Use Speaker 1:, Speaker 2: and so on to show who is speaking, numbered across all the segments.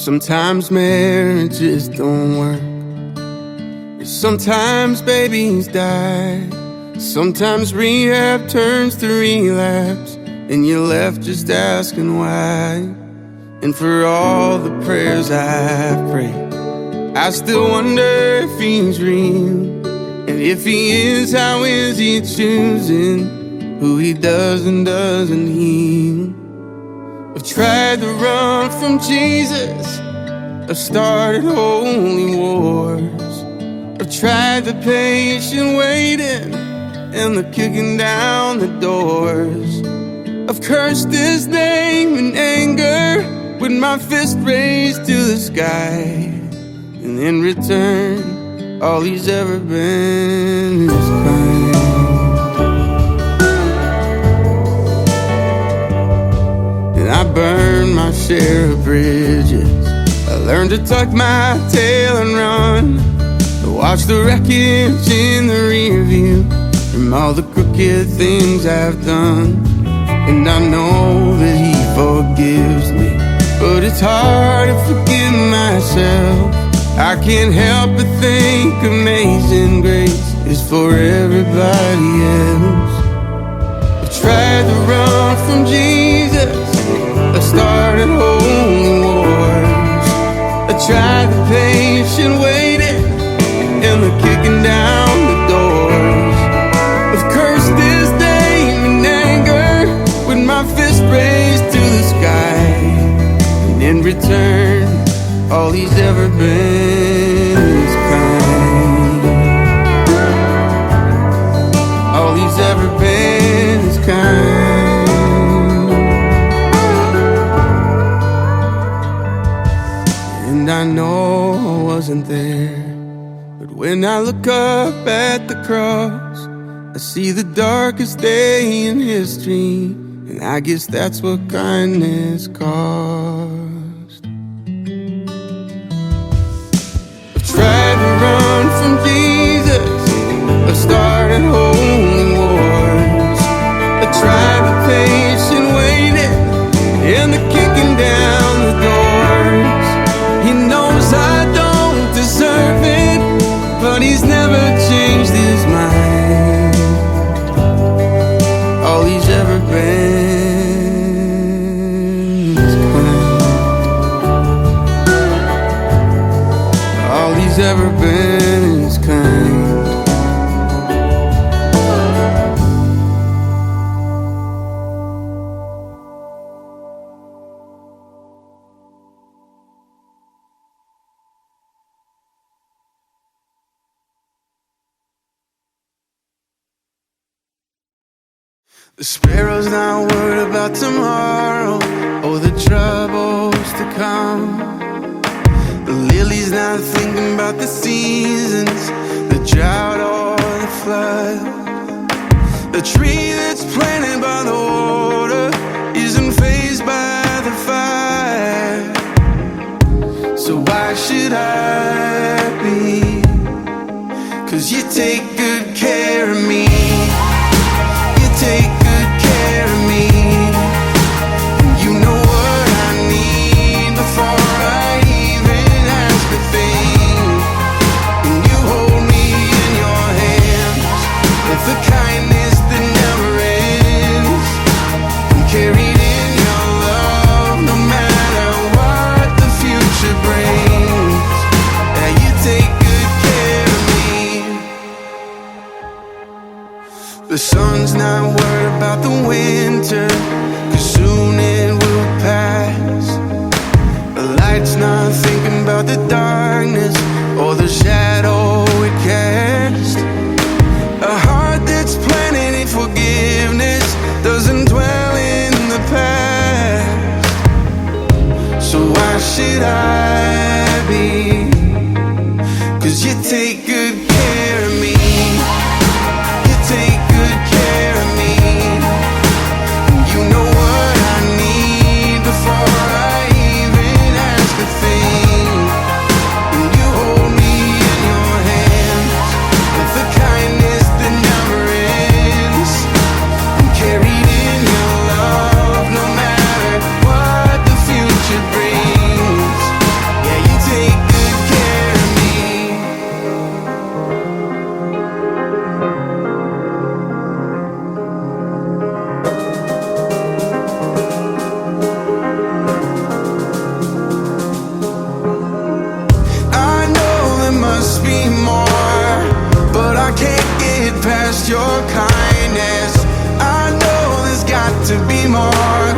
Speaker 1: Sometimes marriages don't work. Sometimes babies die. Sometimes rehab turns to relapse, and you're left just asking why. And for all the prayers I've prayed, I still wonder if he's real. And if he is, how is he choosing who he does and doesn't heal? I've tried to run from Jesus, I've started holy wars. I've tried the patient waiting and the kicking down the doors. I've cursed his name in anger with my fist raised to the sky. And in return, all he's ever been is kind. And I burned my share of bridges. I learned to tuck my tail and run, to watch the wreckage in the rear view from all the crooked things I've done. And I know that he forgives me, but it's hard to forgive myself. I can't help but think amazing grace is for everybody else. I've tried to run from Jesus, I started holy wars. I tried the patient waiting and the kicking down the doors. I've cursed his name in anger with my fist raised to the sky. And in return, all he's ever been is kind. All he's ever been is kind. And I know I wasn't there, but when I look up at the cross, I see the darkest day in history, and I guess that's what kindness cost. I've tried to run from Jesus, I've started holy wars. I tried the patient waiting and the kicking down the doors. He knows I don't deserve it, but he's never changed his mind. All he's ever been is kind. All he's ever been is kind. The sparrow's not worried about tomorrow or the troubles to come. The lily's not thinking about the seasons, the drought or the flood. The tree that's planted by the water isn't fazed by the fire. So why should I be? 'Cause you take good care of me. You take good care of me. You know what I need before I even ask a thing. And you hold me in your hands with the kindness that never ends. I'm carried in your love no matter what the future brings. Yeah, you take good care of me. The sun's not worried about the winter, 'cause soon it will pass. The light's not thinking about the darkness or the shadow it casts. A heart that's planted in forgiveness doesn't dwell in the past. So why should I be? 'Cause you take good care of me. You take good care of me. You know what past your kindness. I know there's got to be more,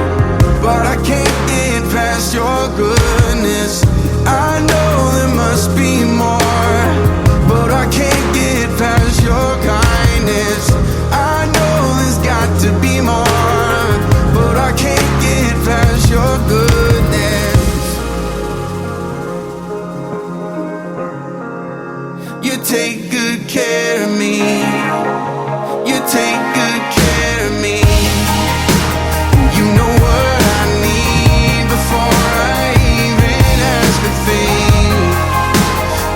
Speaker 1: but I can't get past your goodness. I know there must be more, but I can't get past your kindness. I know there's got to be more, but I can't get past your goodness. You take good care of me. You take good care of me. You know what I need before I even ask a thing.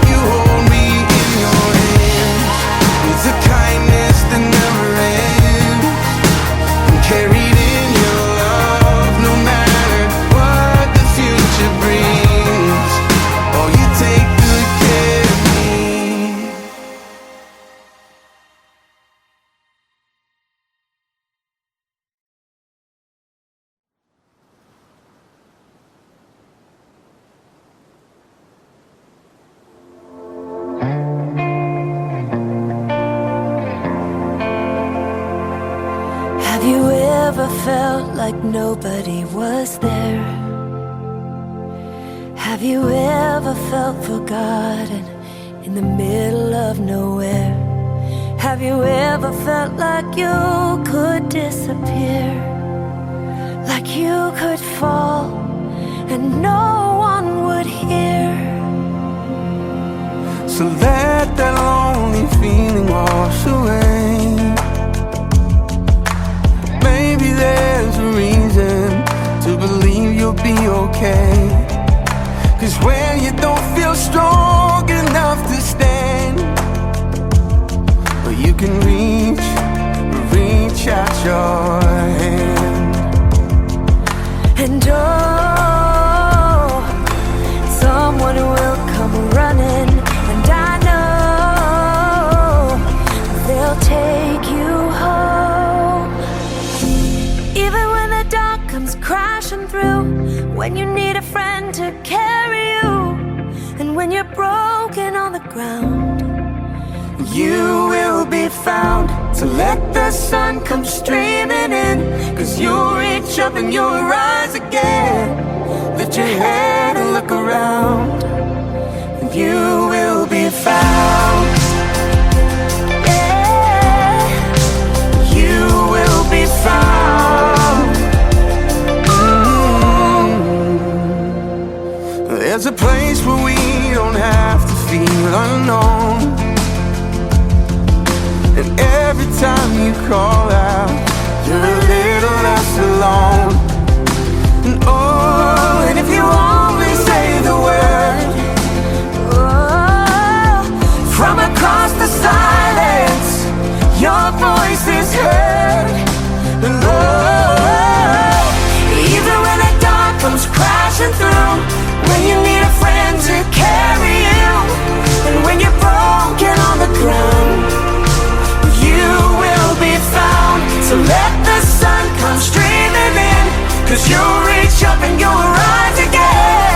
Speaker 1: You hold me in your hands with a kindness that never ends. I'm carried in your love no matter what the future brings. Oh, you take good care of me.
Speaker 2: Have you ever felt like nobody was there? Have you ever felt forgotten in the middle of nowhere? Have you ever felt like you could disappear? Like you could fall and no one would hear?
Speaker 1: So let that lonely feeling wash away. Maybe there's a reason to believe you'll be okay. 'Cause when you don't feel strong enough to stand, well, you can reach out your hand.
Speaker 2: And oh, someone will come running, and I know they'll take you home. Even when the dark comes crashing through, when you need a friend to carry you, and when you're broken on the ground,
Speaker 1: You will be found. So let the sun come streaming in, 'cause you'll reach up and you'll rise again. Lift your head and look around, and you will be found.
Speaker 2: yeah,
Speaker 1: You will be found. There's a place where we don't have to feel unknown, and every time you call out, you're a little less alone. And oh, and if you only say the word,
Speaker 2: oh,
Speaker 1: from across the silence, your voice is heard. And oh, even when the dark comes crashing through, when you need a friend to carry you, and when you're broken on the ground, you will be found. So let the sun come streaming in, 'cause you'll reach up and you'll rise again.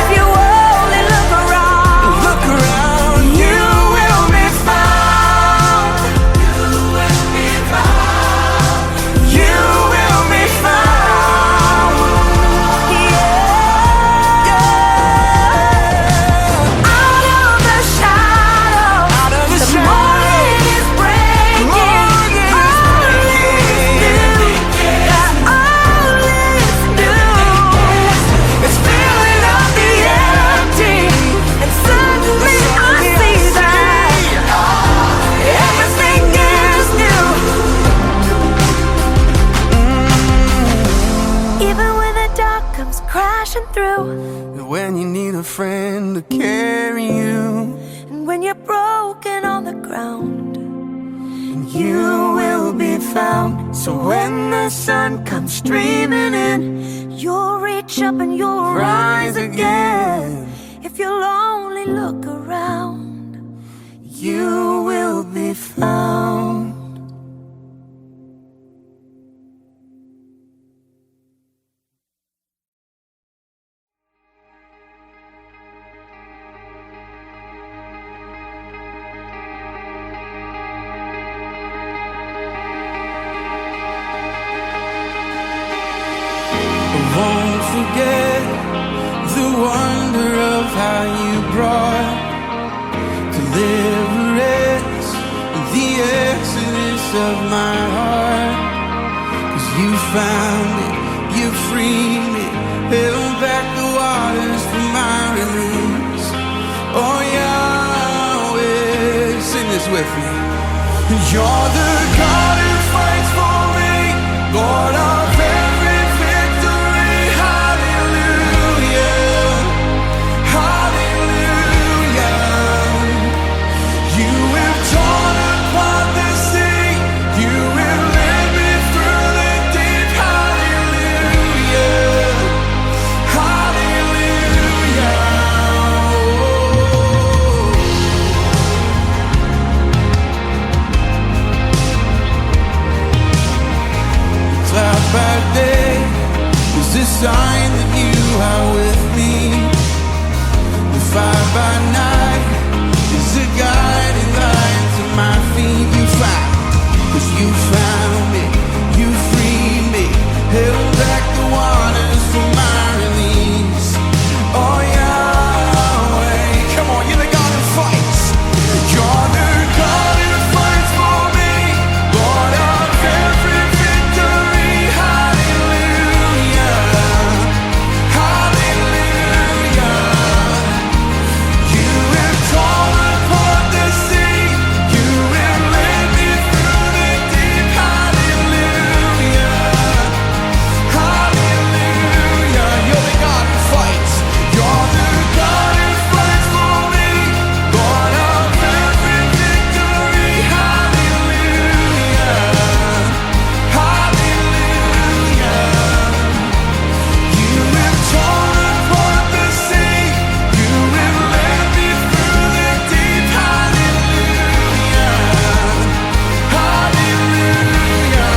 Speaker 2: if you only look around,
Speaker 1: You will be found. You will be found. You will be found.
Speaker 2: yeah. Out of the shadow,
Speaker 1: Out of the
Speaker 2: the
Speaker 1: shadow.
Speaker 2: morning is breaking.
Speaker 1: Morning is breaking.
Speaker 2: All is new.
Speaker 1: It's filling up the empty,
Speaker 2: And suddenly I see that
Speaker 1: everything is new.
Speaker 2: even when the dark comes crashing through,
Speaker 1: When you need a friend to carry you,
Speaker 2: and when you're broken on the ground,
Speaker 1: you will be found. So when the sun comes streaming in,
Speaker 2: you'll reach up and you'll
Speaker 1: rise again.
Speaker 2: If you'll only look around,
Speaker 1: You will be found. forget the wonder of how you brought deliverance, the exodus of my heart. 'Cause you found me, you freed me, held back the waters for my release. Oh Yahweh, sing this with me. You're the God who fights for me, Lord of every victory. Hallelujah, hallelujah. You have torn apart the sea, you have led me through the deep. Hallelujah, hallelujah. Cloud by day is the sign that you are with me. The fire by night is the guiding light to my feet. You found, 'cause you found me, you freed me, held back the waters for my release. Oh Yahweh, come on, you're the God who fights. You're the God who fights for me, Lord of every victory. Hallelujah, hallelujah. You have torn apart the sea, you have led me through the deep. Hallelujah, hallelujah. You're the God who fights. You're the God who fights for me, Lord of every victory. Hallelujah, hallelujah. You have torn apart the sea, you have led me through the deep. Hallelujah, hallelujah.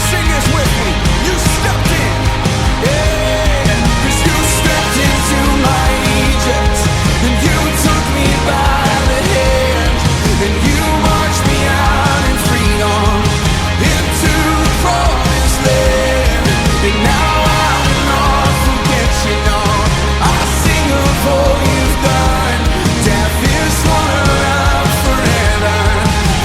Speaker 1: Sing this with me. You stepped in, yeah. 'Cause you stepped into my Egypt, and you took me by the hand, and you marched me out in freedom into the promised land. And now I will not forget you, no. I sing of all you've done. Death is swallowed up forever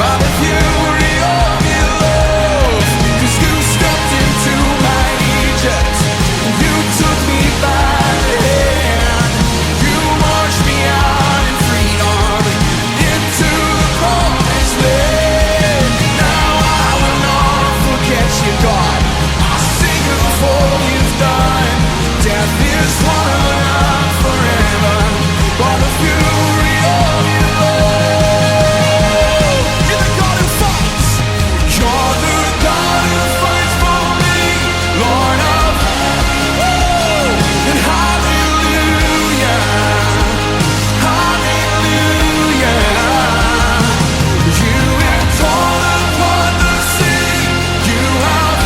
Speaker 1: by the fury of your love. 'Cause you stepped into my Egypt, and you took me by the hand. You marched me out in freedom into the promised land. Now I will not forget you, God. I sing of all you've done. Death is swallowed up forever by the fury of your love. You're the God who fights. You're the God who fights for me, Lord of and hallelujah, hallelujah. You have torn apart the sea, you have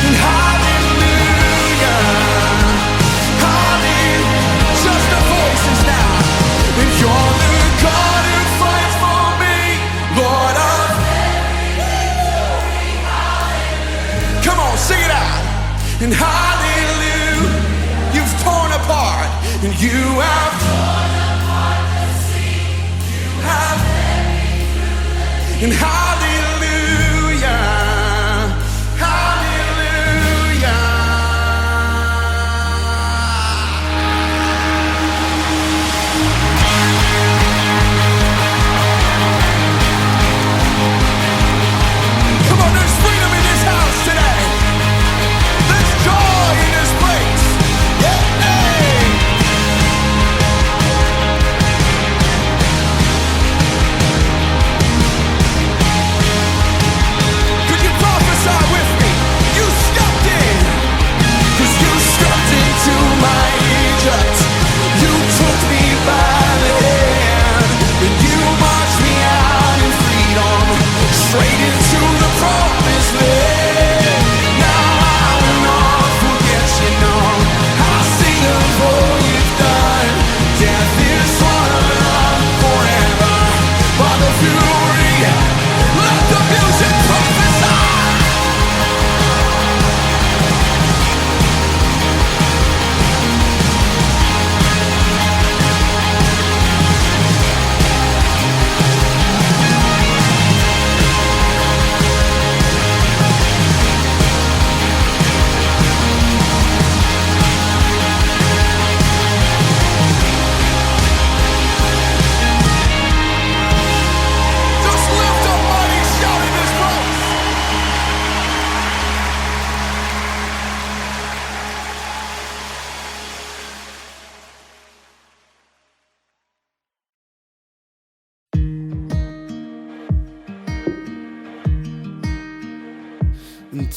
Speaker 1: and hallelujah, hallelujah. Just the voices now. And you're the God who fights for me, Lord of. Come on, sing it out. And hallelujah, you've torn apart, and you have torn apart the sea, you have, and hallelujah, hallelujah. Come on, there's freedom in this house today. There's joy in this place. Yeah, hey.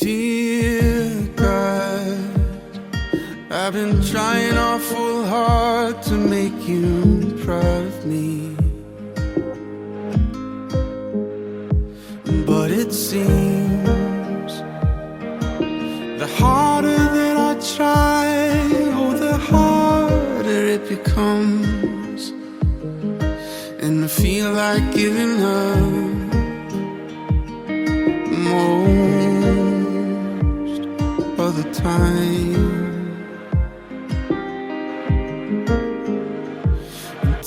Speaker 1: Dear God, I've been trying awful hard to make you proud of me, but it seems the harder that I try, oh, the harder it becomes, and I feel like giving up most of the time.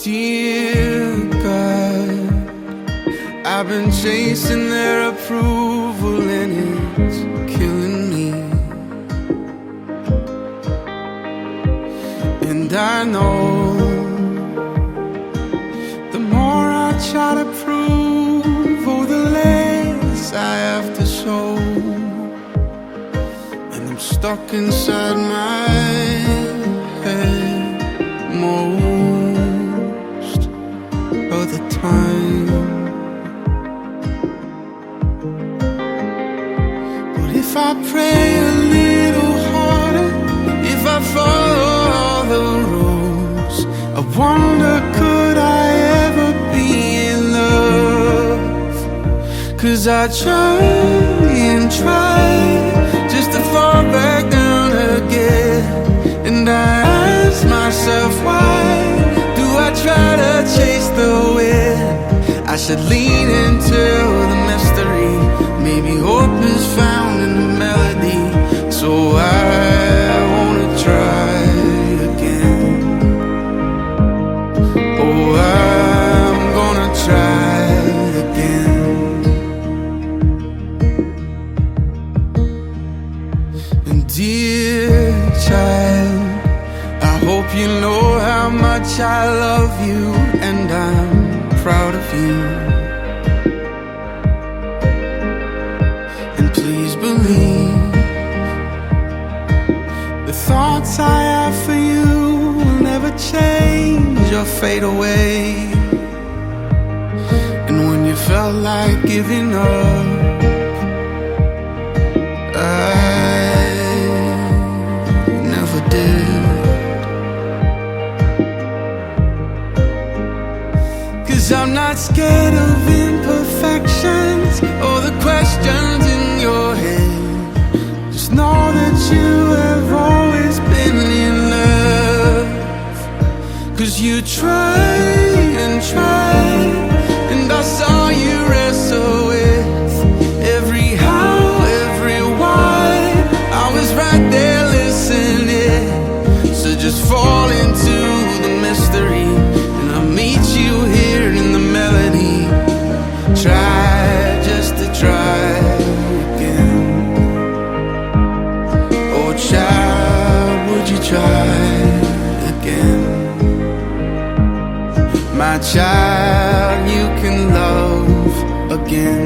Speaker 1: Dear God, I've been chasing their approval and it's killing me. And I know the more I try to prove, oh, the less I have to show. And I'm stuck inside my head most of the time. But if I pray a little harder, if I follow all the rules, I wonder, could I ever be in love? 'Cause I try and try just to fall back down again, and I ask myself, why do I try to chase the wind? I should lean into the mystery. Maybe hope is found in the melody. So I wanna try again. Oh, I'm gonna try again. And dear child, I hope you know how much I love you, and I'm proud of you. And please believe the thoughts I have for you will never change or fade away. And when you felt like giving up, I never did. 'Cause I'm not scared of imperfections or the questions in your head. Just know that you have always been in love. 'Cause you try and try, and I saw you wrestle with every how, every why. I was right there listening. So just fall into the mystery, and I'll meet you here in the melody. Try just to try again. Oh child, would you try again? My child, you can love again.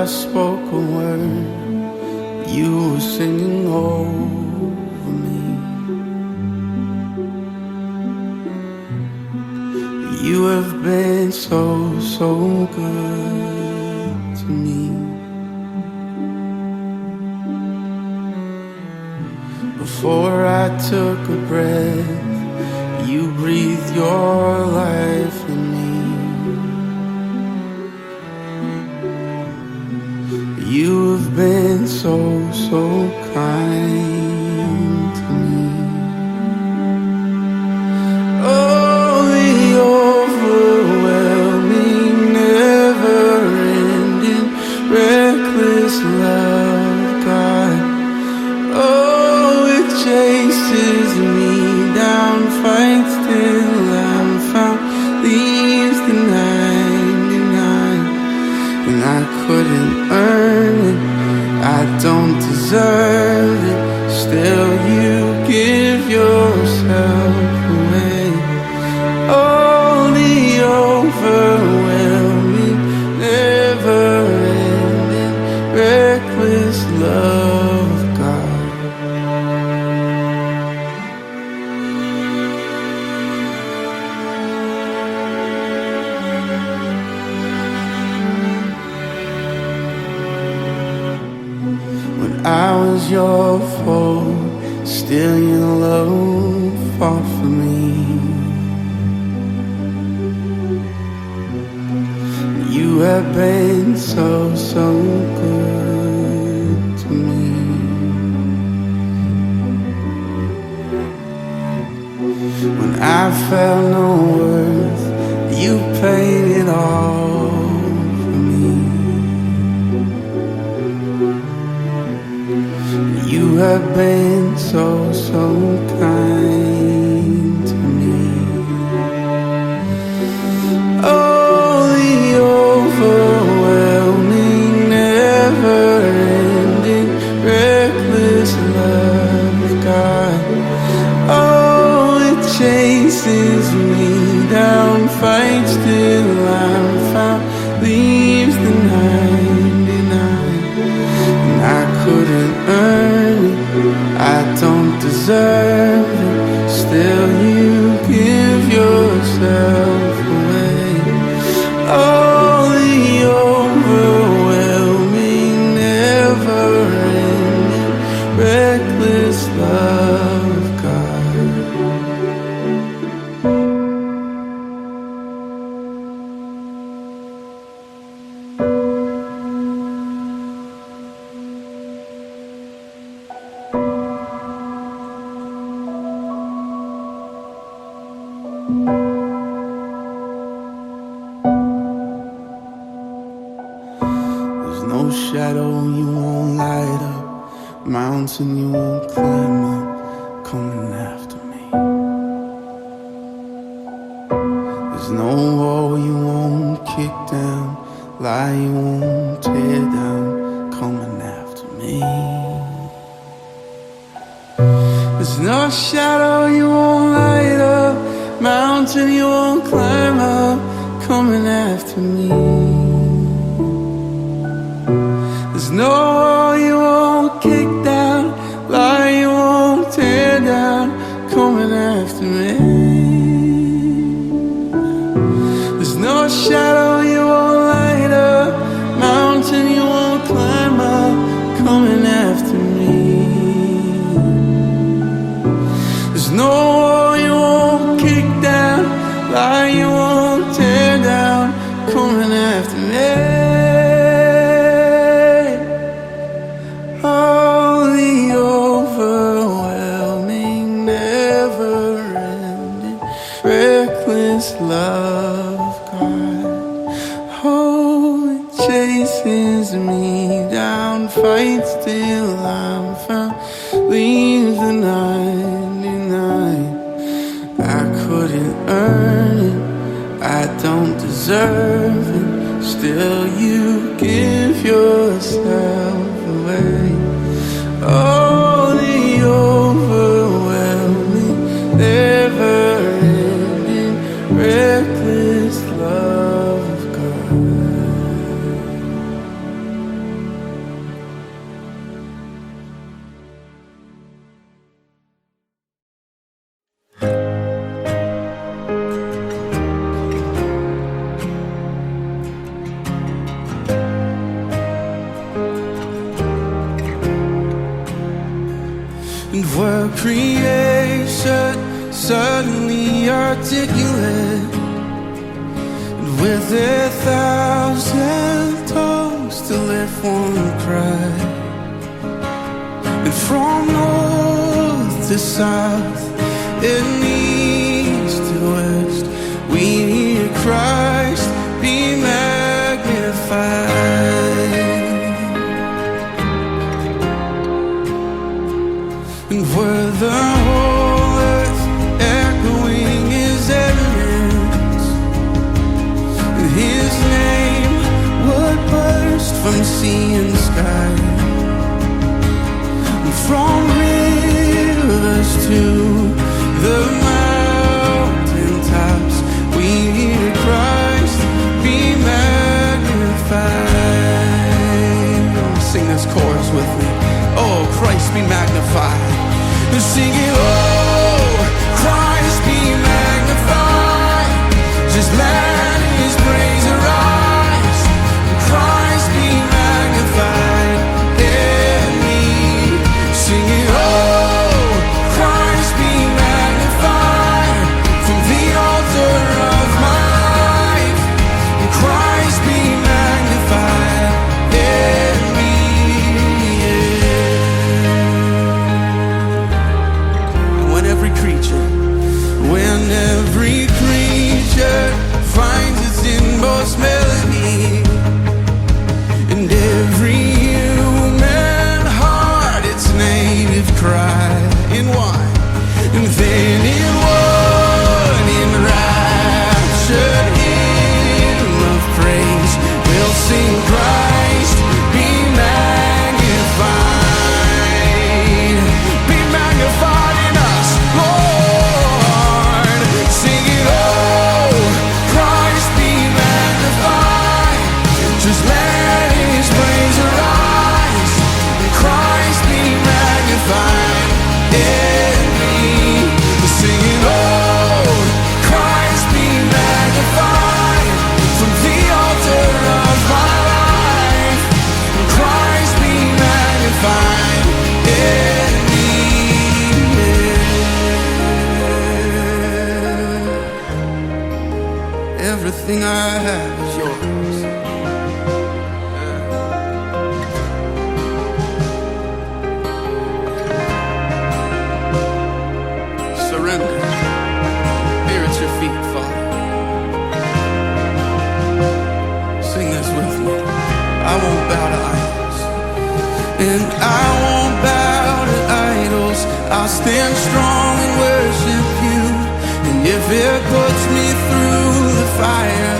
Speaker 1: I spoke a word, you were singing over me. You have been so, so good to me. Before I took a breath, you breathed your life in me. You have been so, so kind to me. Oh, the overwhelming, never-ending, reckless love, God. Oh, it chases me down, fights till I'm found, leaves the 99. And I couldn't earn it, I don't deserve it, still you give yourself away. Oh, the overwhelming, never-ending, reckless love of God. I was your foe, still your love fought for me. You have been so, so good to me. When I felt no worth, you paid it all for me. You have been so, so kind to me. Oh, the overwhelming, never-ending, reckless love of God. Oh, it chases me down, fights till I'm found, leaves the 99. And I couldn't earn it, I don't deserve it, still you give yourself away. Oh, the overwhelming, never-ending, reckless love of God. There's no shadow you won't light up, mountain you won't climb up, coming after me. There's no wall you won't kick down, lie you won't tear down, coming after me. There's no shadow you won't light up, mountain you won't climb up, coming after me. There's no wall you won't kick down, lie you won't tear down, coming after me. There's no shadow you won't light up, mountain you won't climb up, coming after me. There's no wall you won't kick down, lie you won't tear down, coming after me. Oh, the overwhelming, never-ending, reckless love of God. Oh, it chases me down, fights till I'm found, leaves the 99. I couldn't earn it, I don't deserve it, still you give yourself away. Oh, the overwhelming, never-ending, reckless love of God. articulate, and with 1,000 tongues to lift one cry. And from north to south and east to west, we hear Christ be magnified. And where the whole earth echoing His evidence, and His name would burst from sea and sky. And from rivers to the mountain tops, we hear Christ be magnified. Sing this chorus with me. Oh, Christ be magnified. And sing it, oh, Christ be magnified. Just let His praise arise. Christ be magnified in me. Sing it, oh, Christ be magnified from the altar of my life. Christ be magnified in me. When every creature finds its inmost melody, and every human heart its native cry in one, and then in one enraptured hymn of praise we'll sing Christ be magnified. Be magnified in us, Lord. Sing it, oh, Christ be magnified. Just let His praise arise. Christ be magnified in me. Sing it, oh, Christ be magnified from the altar of my life. Christ be magnified in me. Everything I have is yours. Surrender. Here at your feet, Father. Sing this with me. I won't bow to idols, and I won't bow to idols. I'll stand strong and worship You. And if it puts me through the fire,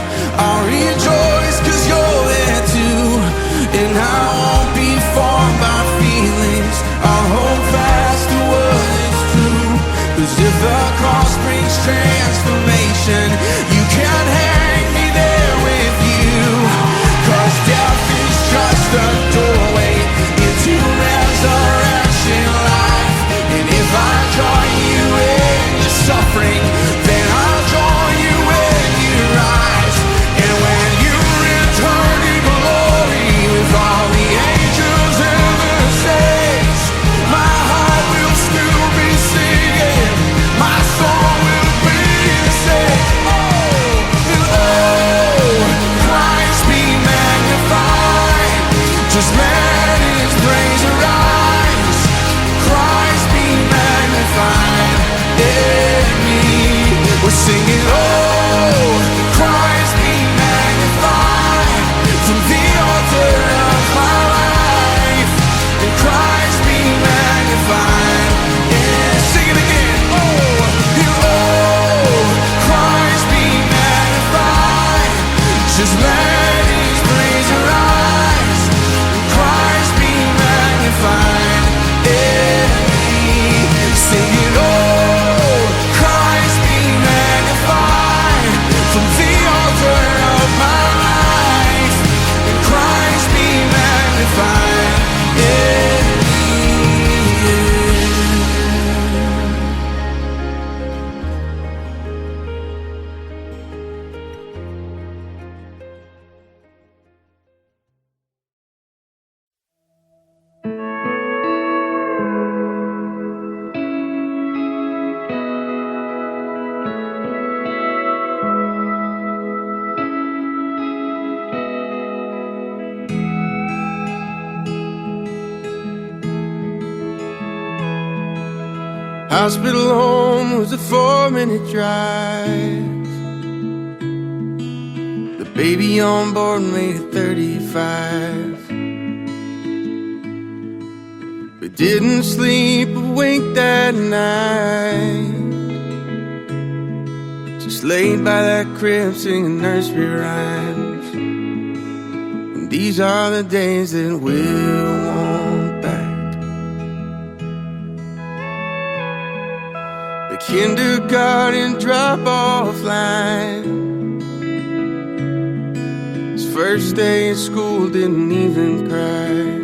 Speaker 1: I'll rejoice 'cause You're there too. And I won't be formed by feelings. I'll hold fast to what is true. 'Cause if the cross brings transformation, You can't hang me there with You. 'Cause death is just a doorway into resurrection life. And if I join You in the suffering, then I'll join You when You rise. And when You return in glory with all the angels and the saints, my heart will still be singing, my soul will be saved. Oh, Hospital home was a 4-minute drive. The baby on board made it 35. We didn't sleep a wink that night. Just laid by that crib singing nursery rhymes. And these are the days that we'll want back. The kindergarten drop-off line. His first day at school didn't even cry.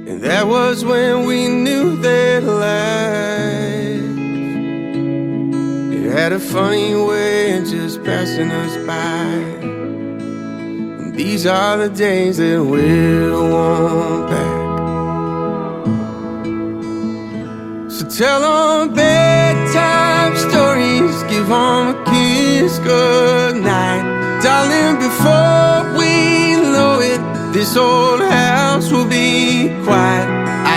Speaker 1: And that was when we knew that life, it had a funny way of just passing us by. And these are the days that we'll want back. So tell them bedtime stories, give them a kiss goodnight. Darling, before we know it, this old house will be quiet.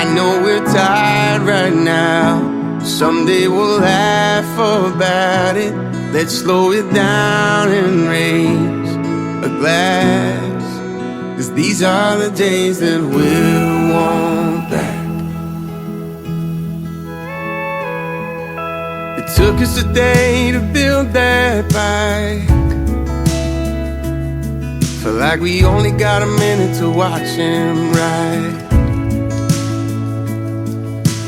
Speaker 1: I know we're tired right now. Someday we'll laugh about it. Let's slow it down and raise a glass, 'cause these are the days that we'll want back. It took us a day to build that bike. Felt like we only got a minute to watch him ride.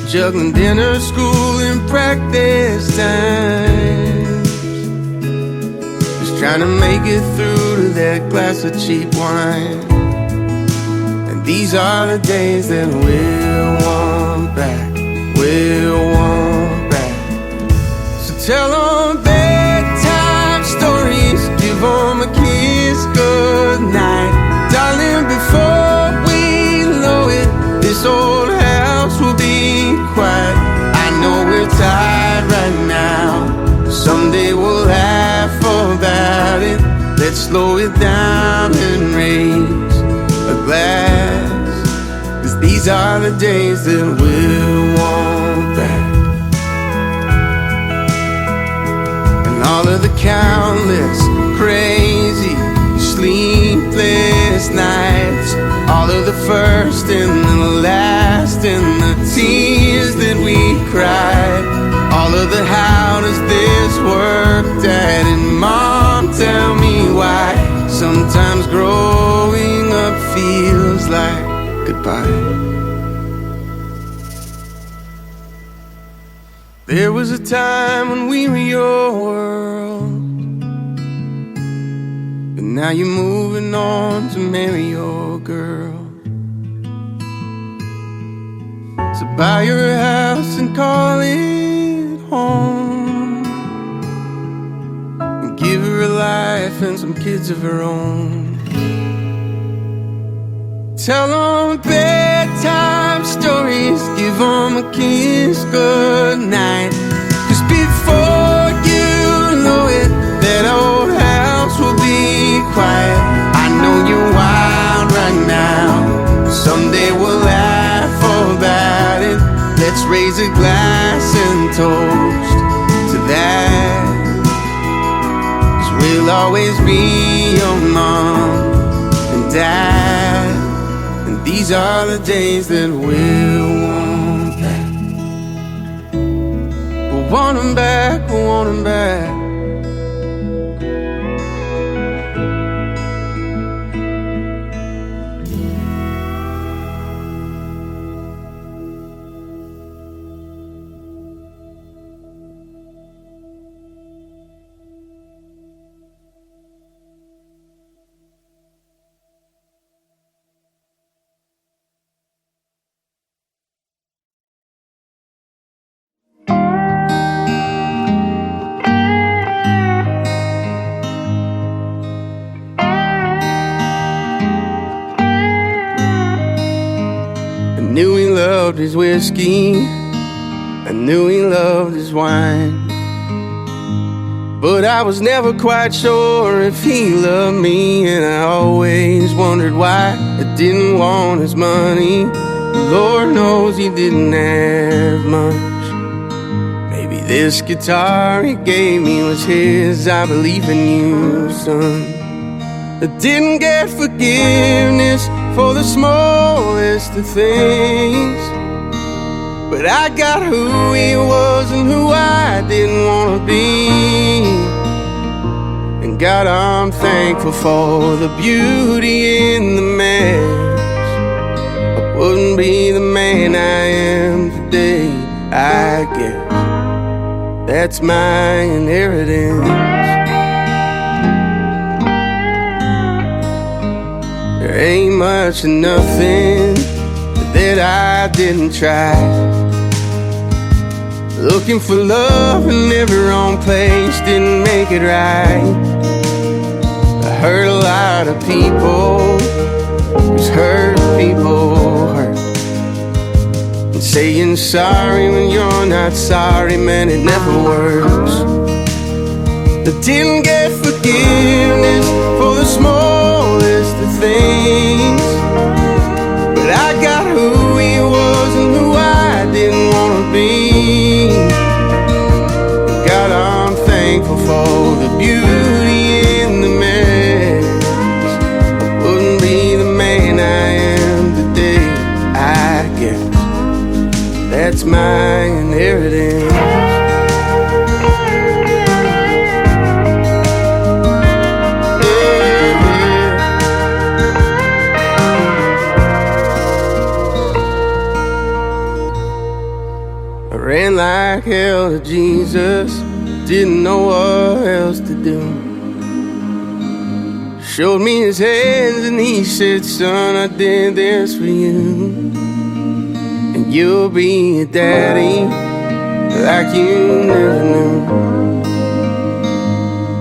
Speaker 1: Juggling dinner, school, and practice times. Just trying to make it through to that glass of cheap wine. And these are the days that we'll want back. We'll want back. So tell them bedtime stories, give them a kiss goodnight. Darling, before we know it, this old house will be quiet. I know we're tired right now. Someday we'll laugh about it. Let's slow it down and raise a glass, 'cause these are the days that we'll want back. And all of the countless crazy sleepless nights, all of the first and the last, and the tears that we cried, all of the how does this work, Dad and Mom, tell me why. Sometimes growing up feels like goodbye. There was a time when we were your world, but now you're moving on to marry your girl. So buy your house and call it home, and give her a life and some kids of her own. Tell them bedtime stories, give them a kiss goodnight. 'Cause before you know it, that old house will be quiet. I know you're wild right now. Someday we'll laugh about it. Let's raise a glass and toast to that. 'Cause we'll always be your mom and dad. And these are the days that we'll want back. We'll want them back, we'll want them back. I knew he loved his whiskey, I knew he loved his wine, but I was never quite sure if he loved me. And I always wondered why I didn't want his money Lord knows he didn't have much. Maybe this guitar he gave me was his. I believe in you, son. I didn't get forgiveness for the smallest of things, but I got who he was and who I didn't want to be. And God, I'm thankful for the beauty in the mess. I wouldn't be the man I am today, I guess. That's my inheritance. There ain't much of nothing that I didn't try. Looking for love in every wrong place didn't make it right. I hurt a lot of people, just hurt people hurt. And saying sorry when you're not sorry, man, it never works. I didn't get forgiveness for the smallest of things, but I got who he was and who I didn't want to be. God, I'm thankful for the beauty in the mess. I wouldn't be the man I am today, I guess. That's my inheritance. I ran like hell to Jesus, didn't know what else to do. Showed me his hands and he said, son, I did this for you. And you'll be a daddy like you never knew.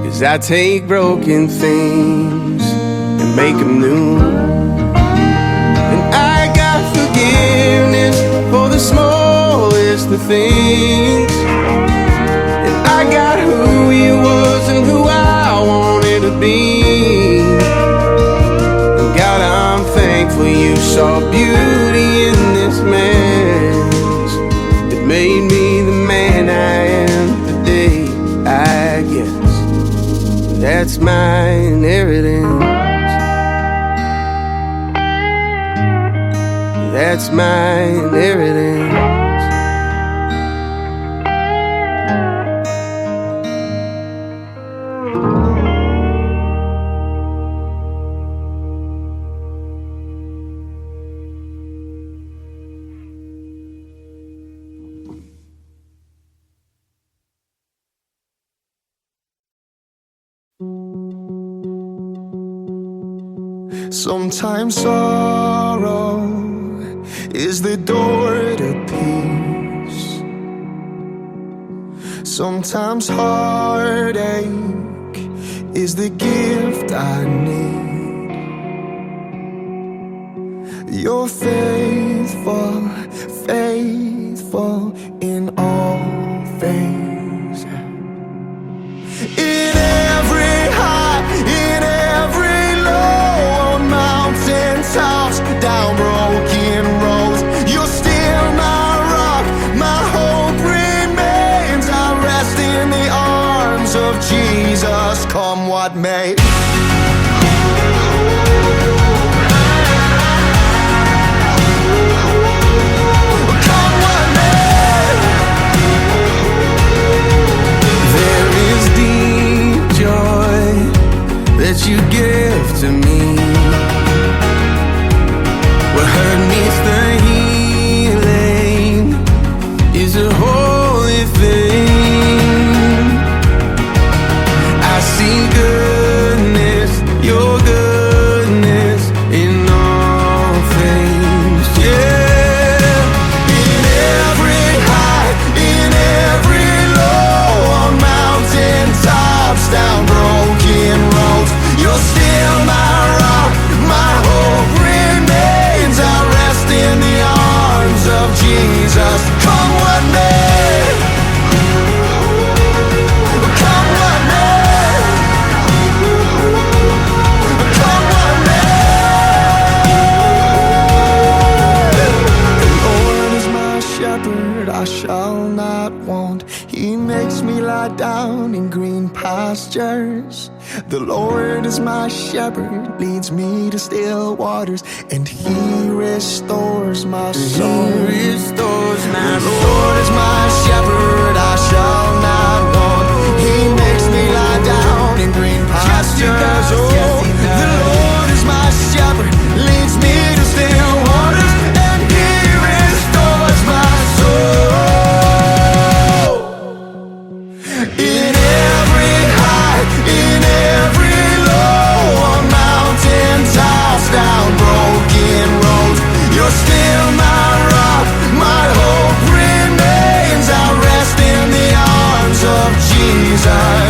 Speaker 1: 'Cause I take broken things and make them new. And I got forgiveness for the smallest of things, and I got who he was and who I wanted to be. And God, I'm thankful you saw beauty in this mess. It made me the man I am today, I guess. That's my inheritance. That's my inheritance.
Speaker 3: Sometimes sorrow is the door to peace. Sometimes heartache is the gift I need. You're faithful, faithful in all things. In every high, in every low, mountaintops, down broken roads, you're still my rock, my hope remains. I rest in the arms of Jesus, come what may. Come what may.
Speaker 1: There is deep joy that you give to me. What hurt meets the healing is a holy thing. I see goodness, your goodness.
Speaker 3: lie down in green pastures. The Lord is my shepherd, leads me to still waters, and He restores my soul.
Speaker 1: He restores my
Speaker 3: The Lord is my shepherd, I shall not want. He makes me lie down in green pastures. The Lord is my shepherd, leads me to still waters, and He restores my soul. In every high, in every low, on mountain tops, down broken roads, you're still my rock, my hope remains. I rest in the arms of Jesus.